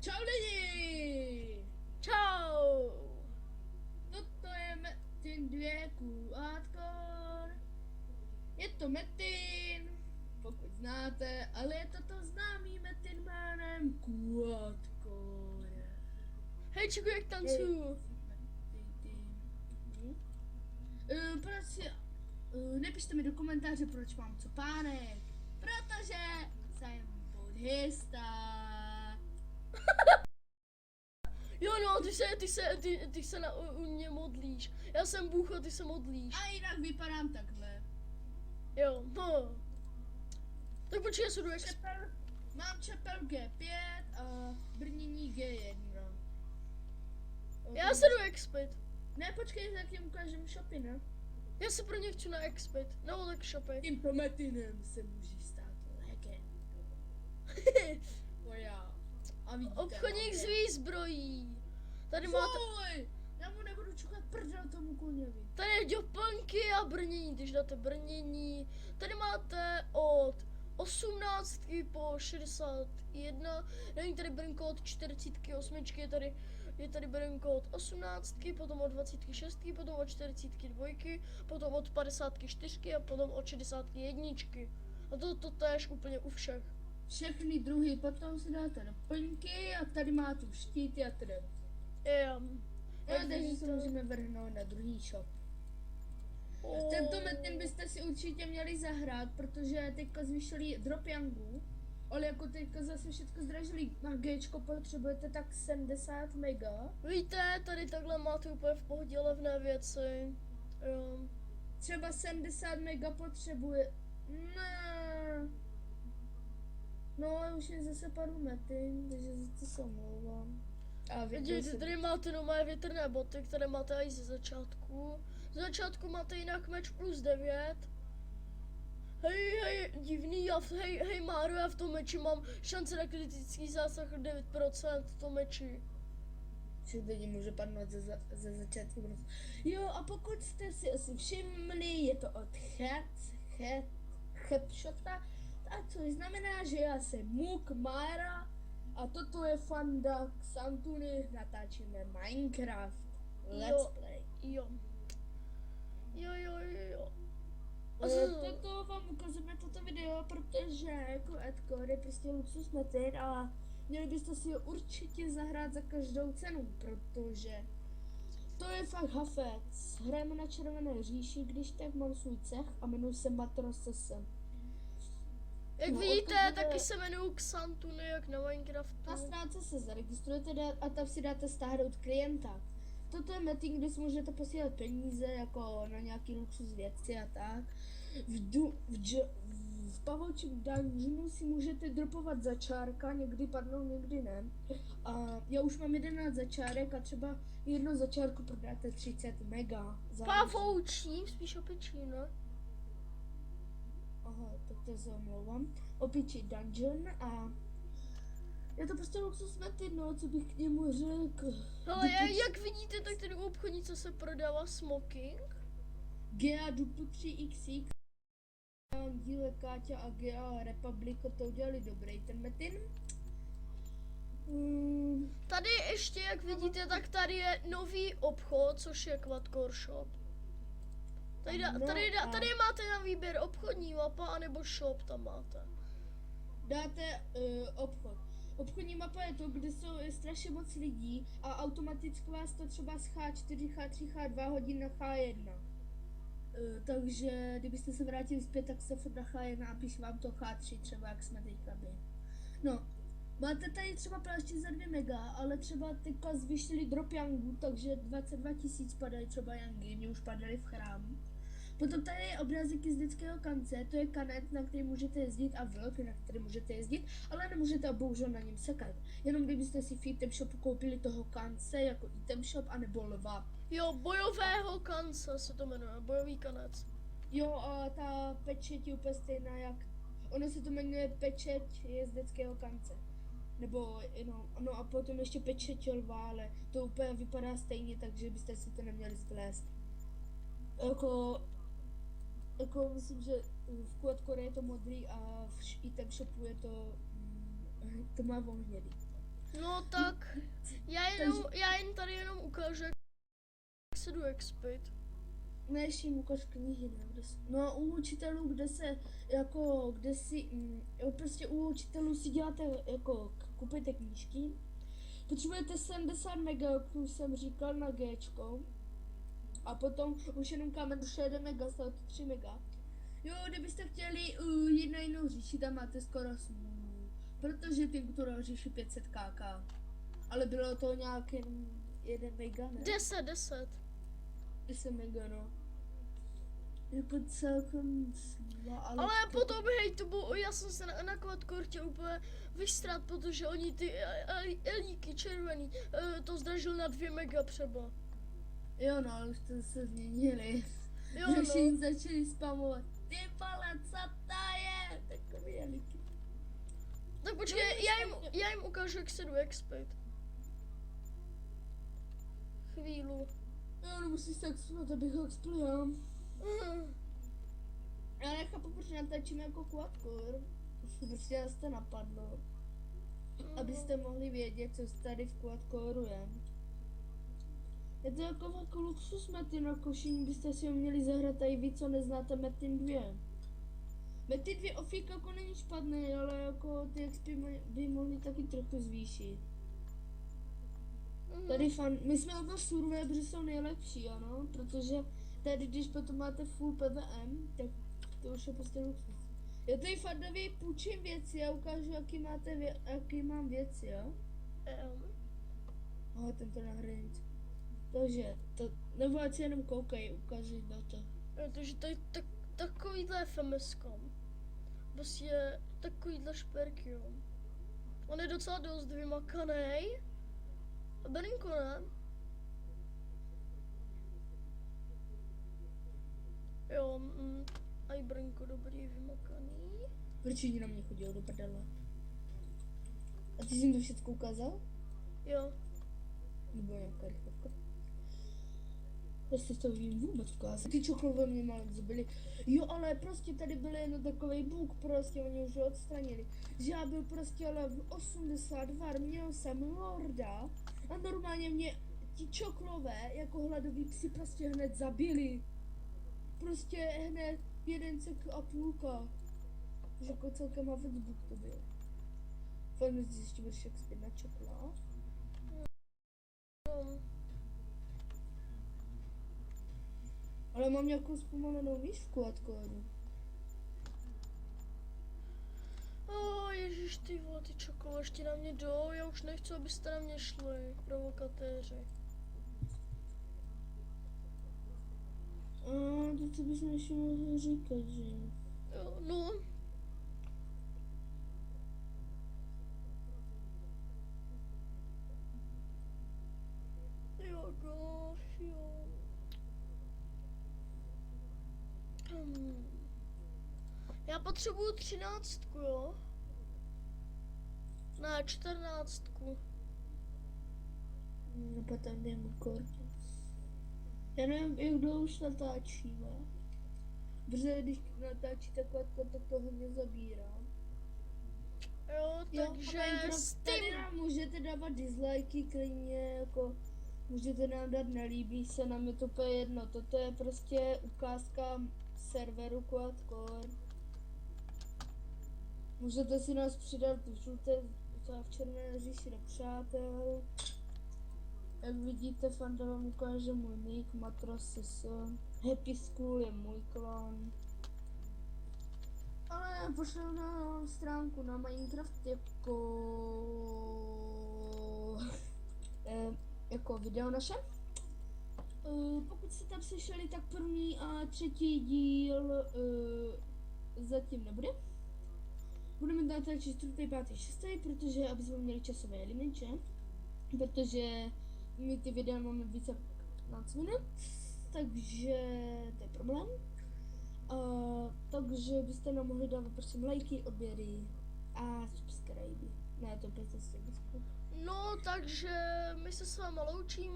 Čau lidi! Čau! Toto je Metin 2 Hardcore. Je to Metin, pokud znáte, ale je to známý Metin jménem Hardcore. Hej, Čiku, jak tancuju? Prosím, nepište mi do komentáře, proč mám copánek, protože jsem buddhista. Jo no, ty se u mě modlíš. Já jsem Bůh a ty se modlíš. A jinak vypadám takhle. Jo, no. Tak počkej, já se jdu Mám čepel G5 a brnění G1. Já se jdu expit. Ne, počkej, tak jim ukážem shopy, ne? Já se pro ně chci na expit. Nebo tak shopy. Tímto Metinem se můžeš stát legendou. No já. A vidíte, Obchodník s výzbrojí. Tady máte... Fuj! Já mu nebudu čukat prdel tomu koněvi. Tady je doplňky a brnění, když dáte brnění. Tady máte od 18 po 61. Není tady brnko od 48, je tady brnko od 18, potom od 26, potom od 42, potom od 54 a potom od 61. A to též úplně u všech. Všechny druhy, potom si dáte doplňky a tady máte už štíty a tedy. Takže se můžeme vrhnout na druhý shop. Tento Metin byste si určitě měli zahrát, protože teďka zvýšili drop youngu, ale jako teďka zase všechno zdražili. Na Gčko potřebujete tak 70 mega. Víte, tady takhle máte úplně v pohodě levné věci. Třeba 70 mega potřebuje. Ne. No, už je zase padl Metin, takže za to se omlouvám. A vidíte, tady máte nové větrné boty, které máte i ze začátku. Z začátku máte jinak meč plus 9. Hej, divný, hej Máro, já v tom meči mám šance na kritický zásah 9% v tom meči. Že lidi může padnout ze začátku. Jo, a pokud jste si asi všimli, je to od Headshota, a což znamená, že já jsem Muk Mára a toto je Fanda Xantuny, natáčíme Minecraft Let's Play. Jo. Toto vám ukazujeme toto video, protože jako Edcore je prostě luxus Metin a měli byste si ho určitě zahrát za každou cenu, protože to je fakt hafec. Hrajeme na Červené říši, když tak mám svůj cech a jmenuji se Matrosese. Jak vidíte, taky se jmenuji Xantuny, jak na Minecraftu. Na stránce se zaregistrujete a tam si dáte stáhnout klienta. Toto je Metin, kde si můžete posílat peníze jako na nějaký luxus věci a tak. V pavoučím dungeonu si můžete dropovat začárka, někdy padnou, někdy ne. A já už mám 11 začárek a třeba jedno začárku prodáte 30 mega. Pavoučí, spíš opičí, ne? Aha, tak to se omlouvám. Opičí dungeon a je to prostě luxus Metin, no, co bych k němu řekl. Ale jak vidíte, tak tady u obchodnice se prodává smoking. GA Duplo 3XX, díle Káťa a GA Republika to udělali dobrý ten Metin. Tady ještě, jak vidíte, tak tady je nový obchod, což je Quadcore Shop. Tady máte na výběr obchodní mapa, anebo shop tam máte. Dáte obchod. Obchodní mapa je to, kde je strašně moc lidí a automaticky vás to třeba z H4, H3, H2 hodí na H1. Takže kdybyste se vrátili zpět, tak se furt na H1 a píš vám to H3 třeba, jak jsme teďka byli. No, máte tady třeba pláště za 2 mega, ale třeba teďka zvýšili drop youngu, takže 22 000 padají třeba youngy, mě už padaly v chrámu. Potom tady je obrázek z dětského kance, to je kanet, na který můžete jezdit a vlk, na který můžete jezdit, ale nemůžete bohužel na něm sekat. Jenom kdybyste si v item shopu koupili toho kance jako item shop anebo lva. Jo, bojového kance se to jmenuje, bojový kanec. Jo, a ta pečeť je úplně stejná jak, ono se to jmenuje pečeť jezdeckého kance. Nebo, no a potom ještě pečeť lva, ale to úplně vypadá stejně, takže byste si to neměli splést. Jako myslím, že v Quadcore je to modrý a v item shopu je to má hnědý. No tak, já jen tady jenom ukážu, jak se jdu expit. Ne, ještě jim ukaž knihy, ne? No, u učitelů, kde se, jako, kde si, jo, prostě u učitelů si děláte, jako, kupujete knížky. Potřebujete 70 mega, jak už jsem říkal, na Gčko. A potom už jenom kámen do 1 mega, stalo to 3 mega. Jo, kdybyste chtěli jít na jinou říši, tam máte skoro smůlu. Protože Tinktura říši 500 kk. Ale bylo to nějak jen 1 mega, ne? 10. 10 mega, no. Jako celkem Ale potom, hej, já jsem se na Quadcore úplně vystrat, protože oni ty elíky červený to zdražili na 2 mega třeba. Jo, no, ale už to se změnili. Jo, Že no. všichni začali spamovat. Ty vole, co to je? Takový elíky. Tak počkej, já jim ukážu, jak se jdu expit. Chvílu. Já nemusíš se exploat, abych ho exploat. Já nechápu, proč natáčíme jako Quadcore. Prostě nás to napadlo. Abyste mohli vědět, co tady v Quadcoreu je. Je to jako luxus Metin na košení, byste si ho měli zahrát i vy, co neznáte Metin 2. Metin 2 ofík jako není špatný, ale jako ty XP by mohli taky trochu zvýšit. Tady my jsme oba surové, protože jsou nejlepší, ano, protože tady, když potom máte full PVM, tak to už je prostě luxus. Já tady Fandovi půjčím věci a ukážu, jaký mám věci, jo? Aha, tento nahradit. Takže, nebo ať si jenom koukej, ukážeš na to. Takže tady takovýhle FMS-kom. Prostě takovýhle šperky, jo. On je docela dost vymakanej. A Beninko, ne? Jo, a i Brinko dobrý vymakaný. Proč oni na mě chodí do prdele? A ty jsi jim to všechno ukázal? Jo. Nebo nějaká rychlovka? Jestli to vím vůbec ukázat. Ty čokolové mě malé zabili. Jo, ale prostě tady byl jen takovej bůh, prostě oni už ho odstranili. Že já byl prostě ale v 82, měl jsem lorda a normálně mě ti čokolové jako hladoví psi prostě hned zabili. Prostě hned 1 cek a půlka. Že jako celkem havec bůh to byl. Fajn, že ještě budeš jak zpět na čokolád. Ale mám nějakou zpomalenou výšku od kódu. Ježiš, ty vole, ty čokolo, ještě na mě jdou, já už nechci, abyste na mě šli, provokatéři. To co bys ještě mohl říkat, že? Jo, no. Jo, gosh, jo. Já potřebuju 13, jo? Ne, 14. No potom jdeme kortě. Já nevím, jak dlouho už natáčíme. Protože když natáčíte kladko, tak to hodně zabírá. Jo, takže tady nám můžete dávat dislikey klidně, jako můžete nám dát nelíbí se, nám je to úplně jedno. Toto je prostě ukázka serveru Quadcore. Můžete si nás přidat v žluté, v červené říši na přátel. Jak vidíte, Fanda vám ukáže můj nick, Matros. Happy School je můj klon. Ale pošlu na stránku na Minecraft jako video naše. Pokud jste tam slyšeli, tak první a třetí díl zatím nebude. Budeme natáčet 4., 5., 6., protože aby jsme měli časové limit, protože my ty videa máme více 15 minut, takže to je problém. Takže byste nám mohli dávat prosím lajky, odběry a subscribe. Ne, to prostě. No, takže my se s váma loučíme.